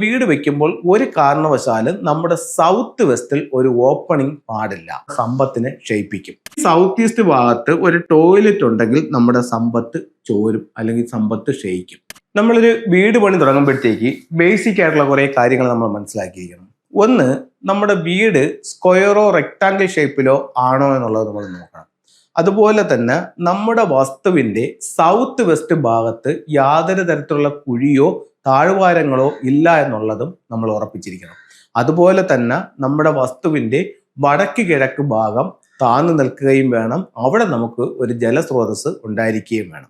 വീട് വെക്കുമ്പോൾ ഒരു കാരണവശാലും നമ്മുടെ സൗത്ത് വെസ്റ്റിൽ ഒരു ഓപ്പണിംഗ് പാടില്ല. സമ്പത്തിനെ ക്ഷയിപ്പിക്കും. സൗത്ത് ഈസ്റ്റ് ഭാഗത്ത് ഒരു ടോയ്ലറ്റ് ഉണ്ടെങ്കിൽ നമ്മുടെ സമ്പത്ത് ചോരും അല്ലെങ്കിൽ സമ്പത്ത് ക്ഷയിക്കും. നമ്മളൊരു വീട് പണി തുടങ്ങുമ്പോഴത്തേക്ക് ബേസിക് ആയിട്ടുള്ള കുറെ കാര്യങ്ങൾ നമ്മൾ മനസ്സിലാക്കിയിരിക്കണം. ഒന്ന്, നമ്മുടെ വീട് സ്ക്വയറോ റെക്ടാങ്കിൾ ഷേപ്പിലോ ആണോ എന്നുള്ളത് നമ്മൾ നോക്കണം. അതുപോലെ തന്നെ നമ്മുടെ വസ്തുവിന്റെ സൗത്ത് വെസ്റ്റ് ഭാഗത്ത് യാതൊരു തരത്തിലുള്ള കുഴിയോ താഴ്വാരങ്ങളോ ഇല്ല എന്നുള്ളതും നമ്മൾ ഉറപ്പിച്ചിരിക്കണം. അതുപോലെ തന്നെ നമ്മുടെ വസ്തുവിന്റെ വടക്ക് കിഴക്ക് ഭാഗം താന്നു നിൽക്കുകയും വേണം. അവിടെ നമുക്ക് ഒരു ജലസ്രോതസ് ഉണ്ടായിരിക്കുകയും വേണം.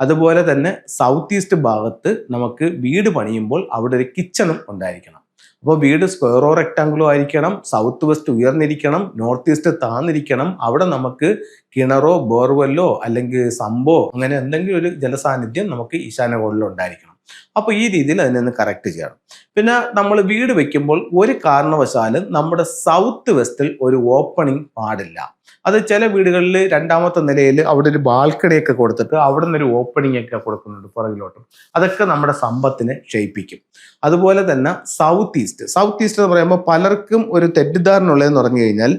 അതുപോലെ തന്നെ സൗത്ത് ഈസ്റ്റ് ഭാഗത്ത് നമുക്ക് വീട് പണിയുമ്പോൾ അവിടെ ഒരു കിച്ചണും ഉണ്ടായിരിക്കണം. അപ്പോൾ വീട് സ്ക്വയറോ റെക്ടാങ്കിളോ ആയിരിക്കണം, സൗത്ത് വെസ്റ്റ് ഉയർന്നിരിക്കണം, നോർത്ത് ഈസ്റ്റ് താന്നിരിക്കണം. അവിടെ നമുക്ക് കിണറോ ബോർവെല്ലോ അല്ലെങ്കിൽ സമ്പോ അങ്ങനെ എന്തെങ്കിലും ഒരു ജലസാന്നിധ്യം നമുക്ക് ഈശാന കോണിലോ ഉണ്ടായിരിക്കണം. അപ്പോൾ ഈ രീതിയിൽ അതിനൊന്ന് കറക്റ്റ് ചെയ്യണം. പിന്നെ നമ്മൾ വീട് വെക്കുമ്പോൾ ഒരു കാരണവശാലും നമ്മുടെ സൗത്ത് വെസ്റ്റിൽ ഒരു ഓപ്പണിംഗ് പാടില്ല. അത് ചില വീടുകളിൽ രണ്ടാമത്തെ നിലയിൽ അവിടെ ഒരു ബാൽക്കണിയൊക്കെ കൊടുത്തിട്ട് അവിടെ നിന്നൊരു ഓപ്പണിംഗ് ഒക്കെ കൊടുക്കുന്നുണ്ട് പുറകിലോട്ടും. അതൊക്കെ നമ്മുടെ സമ്പത്തിനെ ക്ഷയിപ്പിക്കും. അതുപോലെ തന്നെ സൗത്ത് ഈസ്റ്റ് എന്ന് പറയുമ്പോൾ പലർക്കും ഒരു തെറ്റിദ്ധാരണയുള്ളതെന്ന് പറഞ്ഞു കഴിഞ്ഞാൽ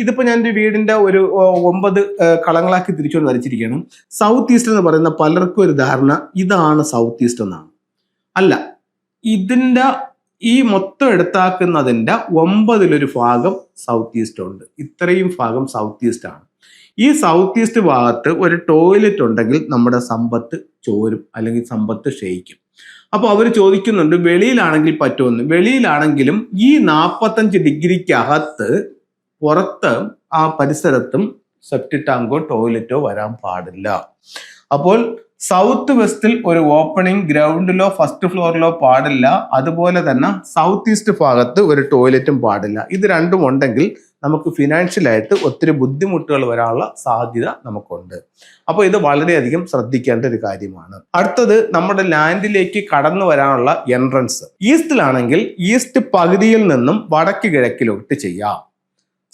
ഇതിപ്പോ ഞാൻ ഒരു വീടിന്റെ ഒരു 9 കളങ്ങളാക്കി തിരിച്ചുകൊണ്ട് വരച്ചിരിക്കണം. സൗത്ത് ഈസ്റ്റ് എന്ന് പറയുന്ന പലർക്കും ഒരു ധാരണ ഇതാണ് സൗത്ത് ഈസ്റ്റ് എന്നാണ്. അല്ല, ഇതിന്റെ ഈ മൊത്തം എടുത്താക്കുന്നതിന്റെ 9 ഭാഗം സൗത്ത് ഈസ്റ്റ് ഉണ്ട്. ഇത്രയും ഭാഗം സൗത്ത് ഈസ്റ്റ് ആണ്. ഈ സൗത്ത് ഈസ്റ്റ് ഭാഗത്ത് ഒരു ടോയ്ലറ്റ് ഉണ്ടെങ്കിൽ നമ്മുടെ സമ്പത്ത് ചോരും അല്ലെങ്കിൽ സമ്പത്ത് ക്ഷയിക്കും. അപ്പോൾ അവർ ചോദിക്കുന്നുണ്ട് വെളിയിലാണെങ്കിൽ പറ്റുമെന്ന്. വെളിയിലാണെങ്കിലും ഈ 45 ഡിഗ്രിക്കകത്ത് പുറത്ത് ആ പരിസരത്തും സെപ്റ്റിക് ടാങ്കോ ടോയ്ലറ്റോ വരാൻ പാടില്ല. അപ്പോൾ സൗത്ത് വെസ്റ്റിൽ ഒരു ഓപ്പണിംഗ് ഗ്രൗണ്ടിലോ ഫസ്റ്റ് ഫ്ലോറിലോ പാടില്ല. അതുപോലെ തന്നെ സൗത്ത് ഈസ്റ്റ് ഭാഗത്ത് ഒരു ടോയ്ലറ്റും പാടില്ല. ഇത് രണ്ടും ഉണ്ടെങ്കിൽ നമുക്ക് ഫിനാൻഷ്യലായിട്ട് ഒത്തിരി ബുദ്ധിമുട്ടുകൾ വരാനുള്ള സാധ്യത നമുക്കുണ്ട്. അപ്പോൾ ഇത് വളരെയധികം ശ്രദ്ധിക്കേണ്ട ഒരു കാര്യമാണ്. അടുത്തത് നമ്മുടെ ലാൻഡിലേക്ക് കടന്നു വരാനുള്ള എൻട്രൻസ്. ഈസ്റ്റിലാണെങ്കിൽ ഈസ്റ്റ് പകുതിയിൽ നിന്നും വടക്ക് കിഴക്കിലോട്ട് ചെയ്യാം.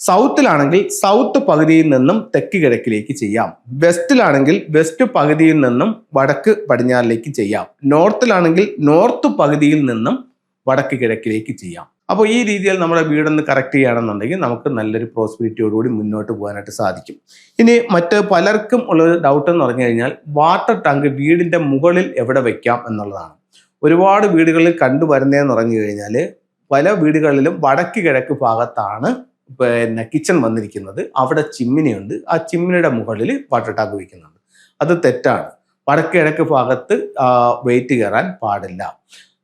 സൗത്തിലാണെങ്കിൽ സൗത്ത് പകുതിയിൽ നിന്നും തെക്ക് കിഴക്കിലേക്ക് ചെയ്യാം. വെസ്റ്റിലാണെങ്കിൽ വെസ്റ്റ് പകുതിയിൽ നിന്നും വടക്ക് പടിഞ്ഞാറിലേക്ക് ചെയ്യാം. നോർത്തിലാണെങ്കിൽ നോർത്ത് പകുതിയിൽ നിന്നും വടക്ക് കിഴക്കിലേക്ക് ചെയ്യാം. അപ്പോൾ ഈ രീതിയിൽ നമ്മുടെ വീടൊന്ന് കറക്റ്റ് ചെയ്യുകയാണെന്നുണ്ടെങ്കിൽ നമുക്ക് നല്ലൊരു പ്രോസ്പെരിറ്റിയോടുകൂടി മുന്നോട്ട് പോകാനായിട്ട് സാധിക്കും. ഇനി മറ്റ് പലർക്കും ഉള്ളൊരു ഡൗട്ട് എന്ന് പറഞ്ഞു കഴിഞ്ഞാൽ വാട്ടർ ടാങ്ക് വീടിന്റെ മുകളിൽ എവിടെ വെക്കാം എന്നുള്ളതാണ്. ഒരുപാട് വീടുകളിൽ കണ്ടുവരുന്നതെന്ന് പറഞ്ഞു കഴിഞ്ഞാൽ പല വീടുകളിലും വടക്ക് കിഴക്ക് ഭാഗത്താണ് കിച്ചൺ വന്നിരിക്കുന്നത്. അവിടെ ചിമ്മിനിയുണ്ട്. ആ ചിമ്മിനിയുടെ മുകളിൽ വാട്ടർ ടാങ്ക് വയ്ക്കുന്നുണ്ട്. അത് തെറ്റാണ്. വടക്ക് കിഴക്ക് ഭാഗത്ത് വെയിറ്റ് കയറാൻ പാടില്ല.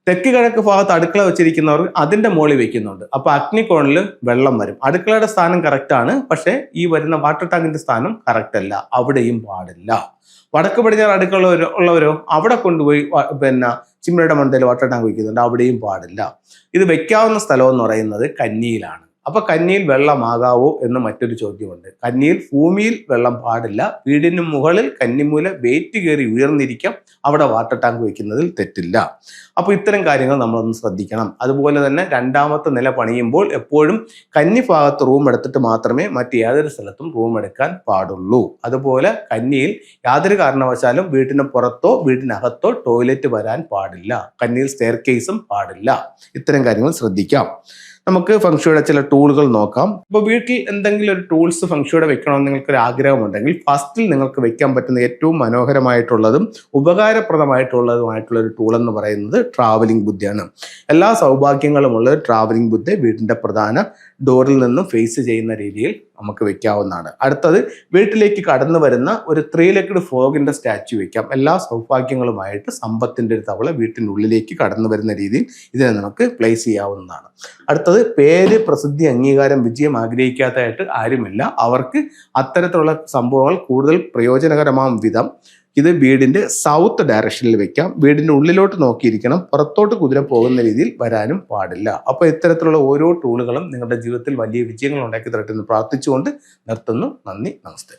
തെക്ക് കിഴക്ക് ഭാഗത്ത് അടുക്കള വെച്ചിരിക്കുന്നവർ അതിന്റെ മുകളിൽ വെക്കുന്നുണ്ട്. അപ്പൊ അഗ്നികോണിൽ വെള്ളം വരും. അടുക്കളയുടെ സ്ഥാനം കറക്റ്റ് ആണ്, പക്ഷെ ഈ വരുന്ന വാട്ടർ ടാങ്കിന്റെ സ്ഥാനം കറക്റ്റ് അല്ല. അവിടെയും പാടില്ല. വടക്ക് പടിഞ്ഞാറ് അടുക്കള ഉള്ളവരോ അവിടെ കൊണ്ടുപോയി ചിമ്മിനിയുടെ മണ്ടയിൽ വാട്ടർ ടാങ്ക് വയ്ക്കുന്നുണ്ട്. അവിടെയും പാടില്ല. ഇത് വെക്കാവുന്ന സ്ഥലം എന്ന് പറയുന്നത് കന്നിയിലാണ്. അപ്പൊ കന്നിയിൽ വെള്ളമാകാവോ എന്ന് മറ്റൊരു ചോദ്യമുണ്ട്. കന്നിയിൽ ഭൂമിയിൽ വെള്ളം പാടില്ല. വീടിന് മുകളിൽ കന്നിമൂല വെയിറ്റ് കയറി ഉയർന്നിരിക്കാം. അവിടെ വാട്ടർ ടാങ്ക് വയ്ക്കുന്നതിൽ തെറ്റില്ല. അപ്പോൾ ഇത്തരം കാര്യങ്ങൾ നമ്മളൊന്ന് ശ്രദ്ധിക്കണം. അതുപോലെ തന്നെ രണ്ടാമത്തെ നില പണിയുമ്പോൾ എപ്പോഴും കന്നി ഭാഗത്ത് റൂം എടുത്തിട്ട് മാത്രമേ മറ്റ് യാതൊരു സ്ഥലത്തും റൂം എടുക്കാൻ പാടുള്ളൂ. അതുപോലെ കന്നിയിൽ യാതൊരു കാരണവശാലും വീട്ടിന് പുറത്തോ വീട്ടിനകത്തോ ടോയ്ലറ്റ് വരാൻ പാടില്ല. കന്നിയിൽ സ്റ്റെയർ കേസും പാടില്ല. ഇത്തരം കാര്യങ്ങൾ ശ്രദ്ധിക്കാം. നമുക്ക് ഫംഗ്ഷയുടെ ചില ടൂളുകൾ നോക്കാം. ഇപ്പോൾ വീട്ടിൽ എന്തെങ്കിലും ഒരു ടൂൾസ് ഫംഗ്ഷയുടെ വെക്കണമെന്ന് നിങ്ങൾക്കൊരു ആഗ്രഹമുണ്ടെങ്കിൽ ഫസ്റ്റിൽ നിങ്ങൾക്ക് വെക്കാൻ പറ്റുന്ന ഏറ്റവും മനോഹരമായിട്ടുള്ളതും ഉപകാരപ്രദമായിട്ടുള്ളതുമായിട്ടുള്ള ഒരു ടൂൾ എന്ന് പറയുന്നത് ട്രാവലിംഗ് ബുദ്ധയാണ്. എല്ലാ സൗഭാഗ്യങ്ങളുമുള്ള ട്രാവലിംഗ് ബുദ്ധ വീടിന്റെ പ്രധാന ഡോറിൽ നിന്നും ഫേസ് ചെയ്യുന്ന രീതിയിൽ നമുക്ക് വെക്കാവുന്നതാണ്. അടുത്തത് വീട്ടിലേക്ക് കടന്നു വരുന്ന ഒരു 3 ലെഗ്ഡ് ഫ്രോഗിന്റെ സ്റ്റാച്യു വെക്കാം. എല്ലാ സൗഭാഗ്യങ്ങളുമായിട്ട് സമ്പത്തിന്റെ ഒരു തവള വീട്ടിനുള്ളിലേക്ക് കടന്നു വരുന്ന രീതിയിൽ ഇതിനെ നമുക്ക് പ്ലേസ് ചെയ്യാവുന്നതാണ്. അടുത്തത് പേര്, പ്രസിദ്ധി, അംഗീകാരം, വിജയം ആഗ്രഹിക്കാത്തതായിട്ട് ആരുമില്ല. അവർക്ക് അത്തരത്തിലുള്ള സംഭവങ്ങൾ കൂടുതൽ പ്രയോജനകരമാം വിധം ഇത് വീടിന്റെ സൗത്ത് ഡയറക്ഷനിൽ വെക്കാം. വീടിന്റെ ഉള്ളിലോട്ട് നോക്കിയിരിക്കണം. പുറത്തോട്ട് കുതിര പോകുന്ന രീതിയിൽ വരാനും പാടില്ല. അപ്പോൾ ഇത്തരത്തിലുള്ള ഓരോ ടൂളുകളും നിങ്ങളുടെ ജീവിതത്തിൽ വലിയ വിജയങ്ങൾ ഉണ്ടാക്കി തരട്ടെ എന്ന് പ്രാർത്ഥിച്ചുകൊണ്ട് നിർത്തുന്നു. നന്ദി, നമസ്തേ.